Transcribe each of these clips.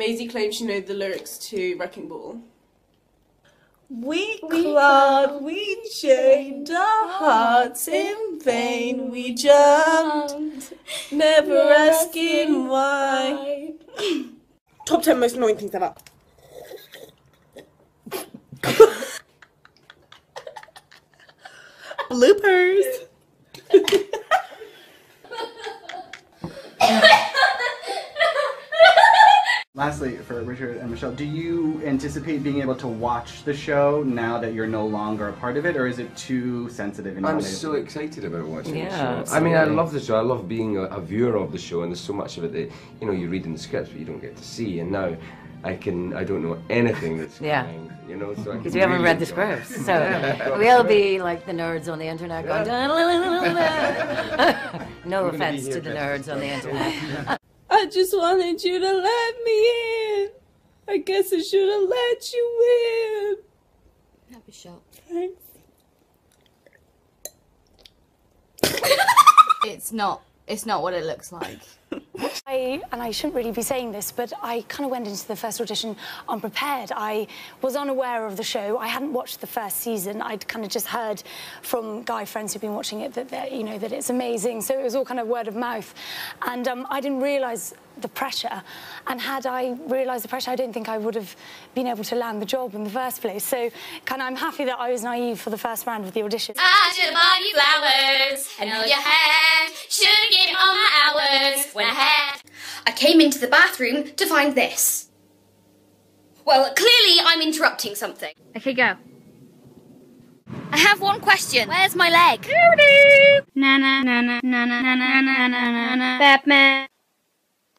Maisie claims she knows the lyrics to Wrecking Ball. We clawed, we chained our hearts in vain, we jumped, never asking why. Top 10 most annoying things ever. Bloopers. Lastly, for Richard and Michelle, do you anticipate being able to watch the show now that you're no longer a part of it, or is it too sensitive? I'm so excited about watching the show. Absolutely. I mean, I love the show. I love being a viewer of the show, and there's so much of it that, you know, you read in the scripts, but you don't get to see. And now, I don't know anything that's coming, you know, so because we haven't read the scripts, so we'll be like the nerds on the internet going, no offense to the nerds on the internet. I just wanted you to let me in. I guess I should have let you in. Happy shot. Thanks. It's not what it looks like. I shouldn't really be saying this, but I kind of went into the first audition unprepared. I was unaware of the show. I hadn't watched the first season. I'd kind of just heard from guy friends who'd been watching it that you know, that it's amazing. So it was all kind of word of mouth, and I didn't realise the pressure. And had I realised the pressure, I don't think I would have been able to land the job in the first place. So kind of, I'm happy that I was naive for the first round of the audition. I should have bought you flowers and held your hand. Should have given all my hours when I had. I came into the bathroom to find this. Well, clearly I'm interrupting something. Okay, go. I have one question. Where's my leg? Doo-doo. Na-na, na-na, na-na, na-na, na-na, na-na, Batman.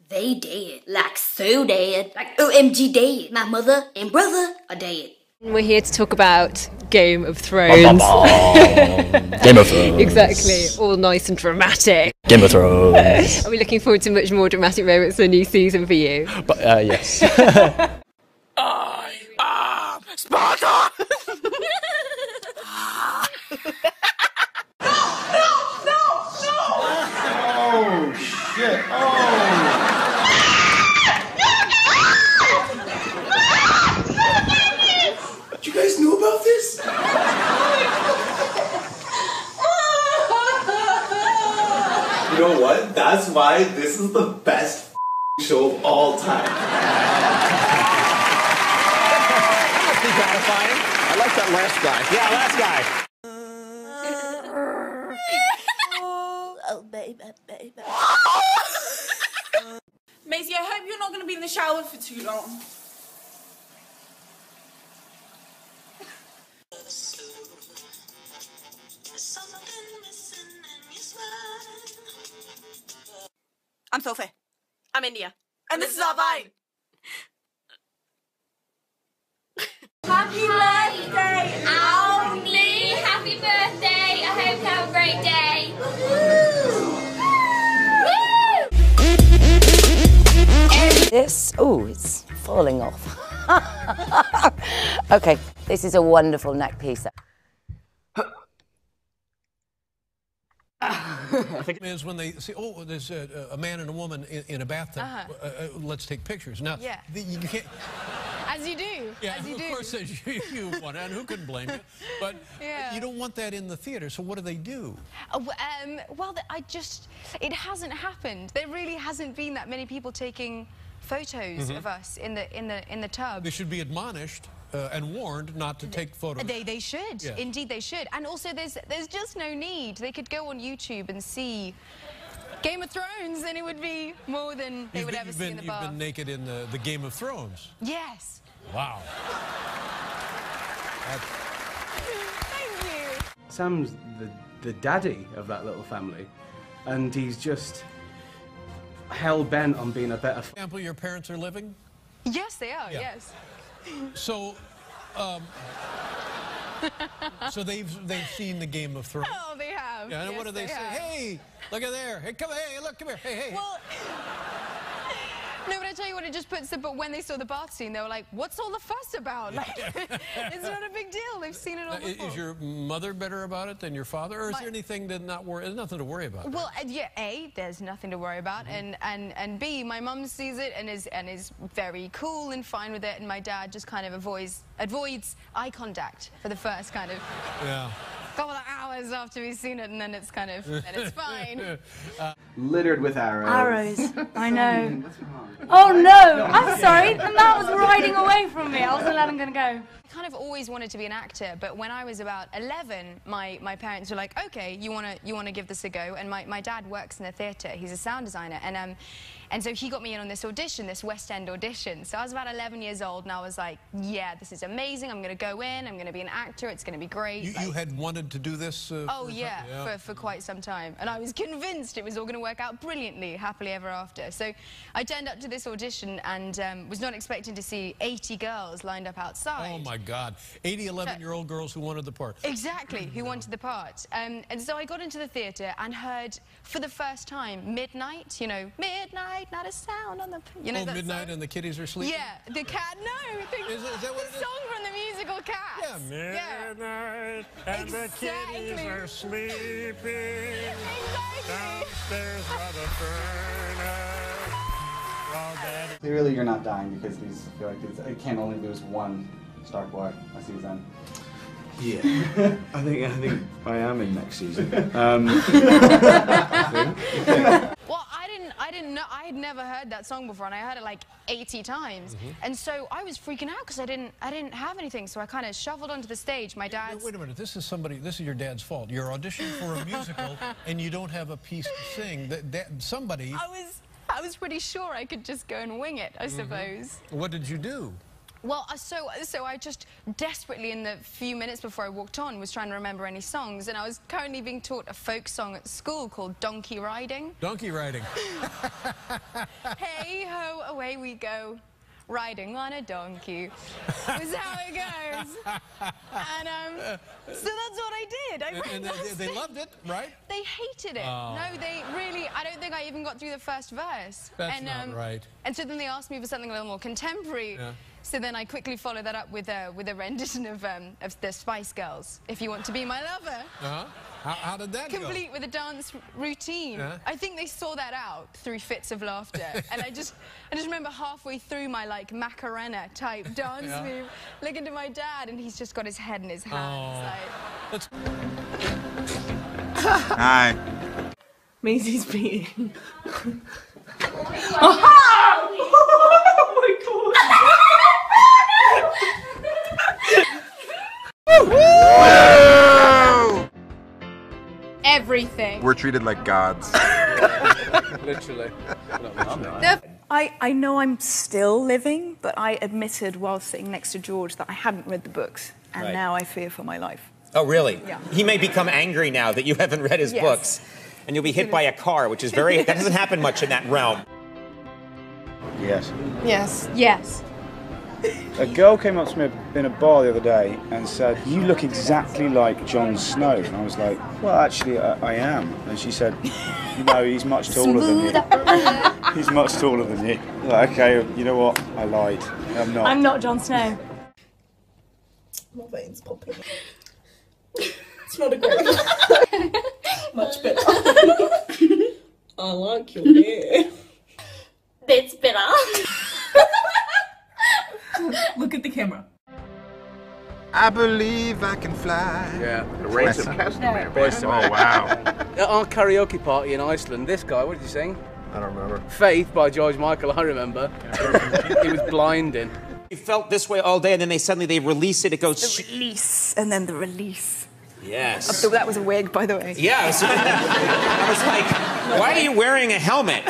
They dead. Like so dead. Like OMG dead. My mother and brother are dead. We're here to talk about Game of Thrones. Game of Thrones. Exactly, all nice and dramatic. Game of Thrones. Are we looking forward to much more dramatic moments in the new season for you? But, yes. I am Sparta! No! Oh, shit. Oh. You guys know about this? You know what? That's why this is the best show of all time. That must be gratifying. I like that last guy. Yeah, last guy. Oh, baby. Maisie, I hope you're not going to be in the shower for too long. I'm Sophie. I'm India. And this is our Vine. Happy birthday, Auntie! Happy birthday! I hope you have a great day. This, oh, it's falling off. Okay, this is a wonderful neck piece. I think is when they see, oh, there's a man and a woman in a bathtub. Let's take pictures. Now, you can't. As you do. Yeah, as you of do. course, as you want, and who couldn't blame you? But you don't want that in the theater. So what do? Well, it hasn't happened. There really hasn't been that many people taking photos of us in the tub. They should be admonished and warned not to take photos. They should. Yeah. Indeed, they should. And also, there's just no need. They could go on YouTube and see Game of Thrones, and it would be more than they would ever see in the bath. You've been naked in the Game of Thrones. Yes. Wow. Thank you. Sam's the daddy of that little family, and he's just hell-bent on being a better... For example, your parents are living? Yes, they are, yes. So, so they've seen the Game of Thrones. Oh, they have. Yeah, and yes, what do they say? Have. Hey, look at there. Hey, come here. Hey, look, come here. Hey, hey. Well, No, but I tell you what, it just puts the... But when they saw the bath scene, they were like, what's all the fuss about? Like, it's not a big deal. They've seen it all before. Is your mother better about it than your father, or is there anything to not worry? There's nothing to worry about. Well, yeah, A, there's nothing to worry about, and B, my mum sees it and is very cool and fine with it, and my dad just kind of avoids eye contact for the first kind of couple of hours after we've seen it, and then it's kind of, then it's fine. Littered with arrows. Arrows, I know. Oh no, I'm sorry, the man was riding away from me. I wasn't letting him go. I kind of always wanted to be an actor, but when I was about 11, my parents were like, okay, you wanna give this a go, and my dad works in the theatre. He's a sound designer, and so he got me in on this audition, this West End audition. So I was about 11 years old, and I was like, yeah, this is amazing. I'm going to go in. I'm going to be an actor. It's going to be great. You had wanted to do this? Oh, yeah, for quite some time. And I was convinced it was all going to work out brilliantly, happily ever after. So I turned up to this audition and was not expecting to see 80 girls lined up outside. Oh, my God. 80 11-year-old girls who wanted the part. Exactly, who wanted the part. And so I got into the theatre and heard, for the first time, Midnight, you know, Midnight. Not a sound on the... You know, Midnight and the kitties are sleeping? Yeah, the cat, no. Is that what it is? The song from the musical Cats. Yeah, Midnight and the kitties are sleeping. Downstairs by the furnace. Clearly you're not dying because these, I feel like it can't only lose one Stark Boy a season. Yeah, I think I am in next season. Well, I didn't know. I had never heard that song before, and I heard it like 80 times. And so I was freaking out because I didn't have anything. So I kind of shuffled onto the stage. My dad's... Wait a minute. This is your dad's fault. You're auditioning for a musical, and you don't have a piece to sing. Somebody... I was pretty sure I could just go and wing it, I suppose. What did you do? Well, so I just desperately, in the few minutes before I walked on, was trying to remember any songs, and I was currently being taught a folk song at school called Donkey Riding. Donkey Riding. Hey ho, away we go, riding on a donkey. Was how it goes. And so that's what I did. And they loved it, right? They hated it. Oh. No, they really. I don't think I even got through the first verse. That's not right. And so then they asked me for something a little more contemporary. Yeah. So then I quickly followed that up with a rendition of the Spice Girls, If You Want to Be My Lover. How did that go? Complete with a dance routine. I think they saw that out through fits of laughter. And I just remember halfway through my, like, Macarena type dance move, looking to my dad, and he's just got his head in his hands. Like... Hi. Maisie's beating. Everything. We're treated like gods. Literally. I know I'm still living, but I admitted while sitting next to George that I hadn't read the books, and now I fear for my life. Oh, really? Yeah. He may become angry now that you haven't read his books, and you'll be hit by a car, which is that doesn't happen much in that realm. Yes. Yes. Yes. A girl came up to me in a bar the other day and said, "You look exactly like Jon Snow." And I was like, "Well, actually, I am." And she said, "No, he's much taller than you. He's much taller than you." Like, okay, you know what? I lied. I'm not. I'm not Jon Snow. My veins popping. It's not a great. Much better. I like your hair. It's better. Look at the camera. I believe I can fly. Yeah, the race of Castamere. Oh, wow. At our karaoke party in Iceland, this guy, what did you sing? I don't remember. Faith by George Michael, I remember. He was blinding. You felt this way all day, and then they release it, it goes... The release, and then the release. Yes. Oh, that was a wig, by the way. Yeah, I was like, why are you wearing a helmet?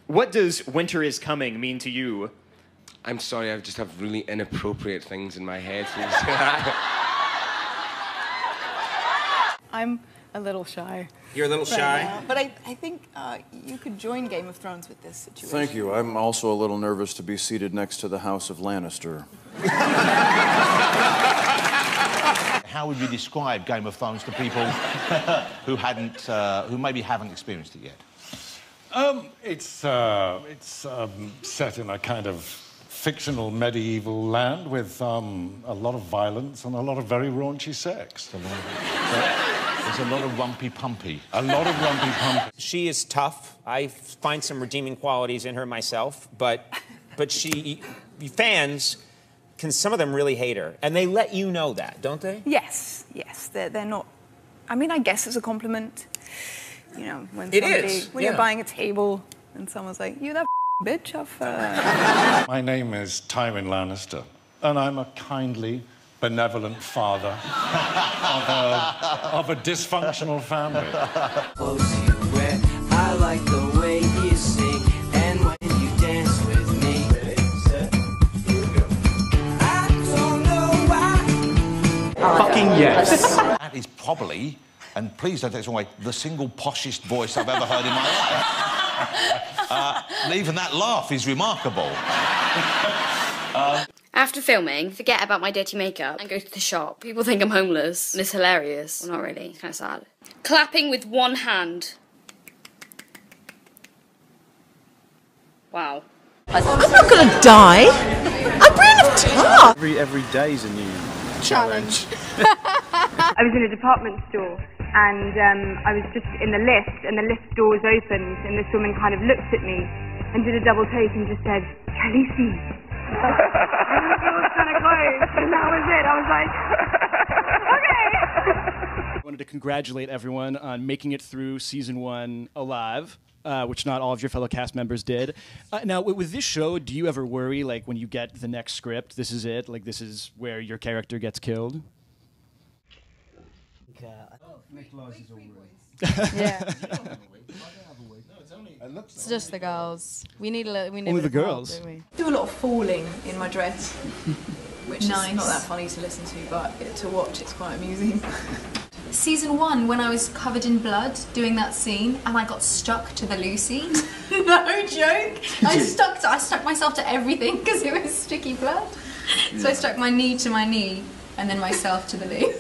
What does Winter is Coming mean to you? I'm sorry, I just have really inappropriate things in my head. I'm a little shy. You're a little shy? Now. But I think you could join Game of Thrones with this situation. Thank you. I'm also a little nervous to be seated next to the House of Lannister. How would you describe Game of Thrones to people who maybe haven't experienced it yet? It's set in a kind of fictional medieval land with a lot of violence and a lot of very raunchy sex. There's a lot of rumpy-pumpy. A lot of rumpy-pumpy. She is tough. I find some redeeming qualities in her myself, but fans some of them really hate her, and they let you know that, don't they? Yes, they're not. I mean, I guess it's a compliment. You know, when you're buying a table and someone's like, "You that bitch off." My name is Tywin Lannister, and I'm a kindly, benevolent father of a dysfunctional family. I like the way you sing and when you dance with me. I don't know why. Fucking yes. That is probably, and please don't take this away, the single poshest voice I've ever heard in my life. Even that laugh is remarkable. After filming, forget about my dirty makeup and go to the shop. People think I'm homeless, and it's hilarious. Well, not really, it's kind of sad. Clapping with one hand. Wow. I'm not gonna die. I'm brand of tough. Every day's a new challenge. I was in a department store and I was just in the lift and the lift door was opened and this woman kind of looked at me and did a double take and just said, "Khaleesi." The door was kind of closed and that was it. I was like, okay. I wanted to congratulate everyone on making it through season 1 alive. Which not all of your fellow cast members did. Now, with this show, do you ever worry, like, when you get the next script, this is it, like, this is where your character gets killed? Yeah. It's just the girls. We need Only the girls. Don't we? Do a lot of falling in my dress, which is not that funny to listen to, but to watch it's quite amusing. Season 1, when I was covered in blood doing that scene and I got stuck to the Lucy. No joke. I stuck myself to everything because it was sticky blood. So I stuck my knee to my knee and then myself to the Lou.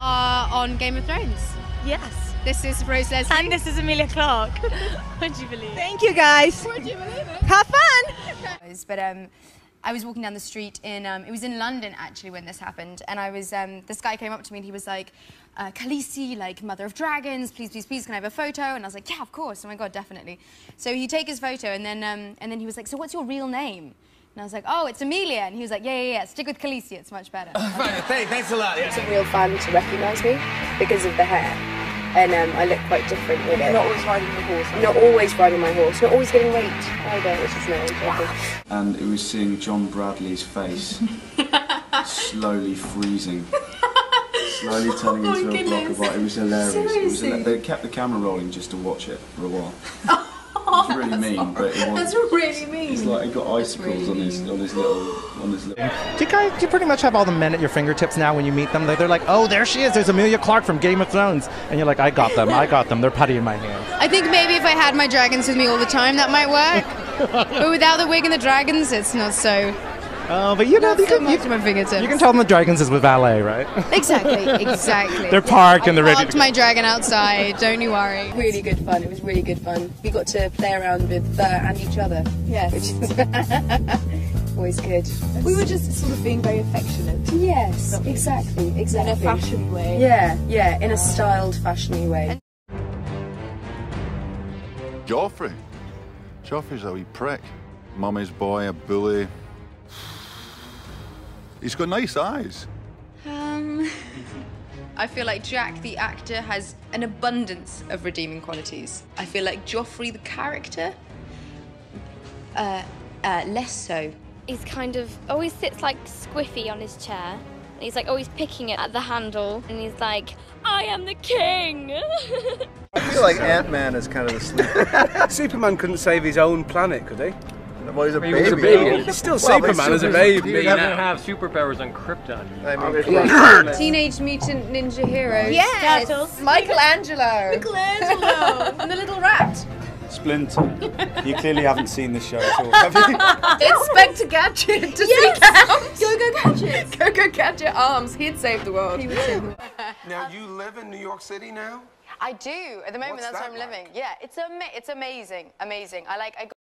On Game of Thrones. Yes. This is Rose Leslie. And this is Emilia Clarke. Would you believe it? Thank you, guys. Would you believe it? Have fun. But I was walking down the street in, it was in London actually when this happened, and I was, this guy came up to me and he was like, "Khaleesi, like Mother of Dragons, please, please, please, can I have a photo?" And I was like, "Yeah, of course, oh my God, definitely." So he'd take his photo and then he was like, "So what's your real name?" And I was like, "Oh, it's Emilia." And he was like, "Yeah, stick with Khaleesi, it's much better." Thanks a lot. Yeah. It's a real fun to recognise me because of the hair. And I look quite different with it. Not always riding the horse. Not always riding my horse. Not always getting raped either, which is no enjoyable. And it was seeing John Bradley's face slowly freezing. Slowly turning into a block of art. It was hilarious. They kept the camera rolling just to watch it for a while. It's really mean, but it was. That's really mean. It's like he got icicles on his little. Do you pretty much have all the men at your fingertips now when you meet them? They're like, "Oh, there she is. There's Emilia Clarke from Game of Thrones," and you're like, "I got them. They're putty in my hand." I think maybe if I had my dragons with me all the time, that might work. But without the wig and the dragons, it's not so. Oh, but you know, you can tell them the dragons is with valet, right? Exactly. They're parked and they're ready to parked my dragon outside, don't you worry. Really good fun. It was really good fun. We got to play around with and each other. Yes. Which is always good. We were just sort of being very affectionate. Yes, exactly. In a fashion way. Yeah, in a styled, fashiony way. Joffrey's a wee prick. Mummy's boy, a bully. He's got nice eyes. I feel like Jack, the actor, has an abundance of redeeming qualities. I feel like Joffrey, the character, less so. He's kind of always sits like squiffy on his chair. And he's like always picking it at the handle. And he's like, "I am the king." I feel like Ant-Man is kind of the sleeper. Superman couldn't save his own planet, could he? Well, he's a baby. He's a baby. He's still Superman as a baby. He doesn't have superpowers on Krypton. Teenage Mutant Ninja Heroes. Yes! Michelangelo! And the little rat. Splinter. You clearly haven't seen this show at all, have you? Inspector Gadget to seek out. Go-Go Gadget. Go-Go Gadget arms. He'd save the world. He would save the world. Now, you live in New York City now? I do. At the moment, What's that's that where I'm like? living. Yeah, it's amazing, amazing. I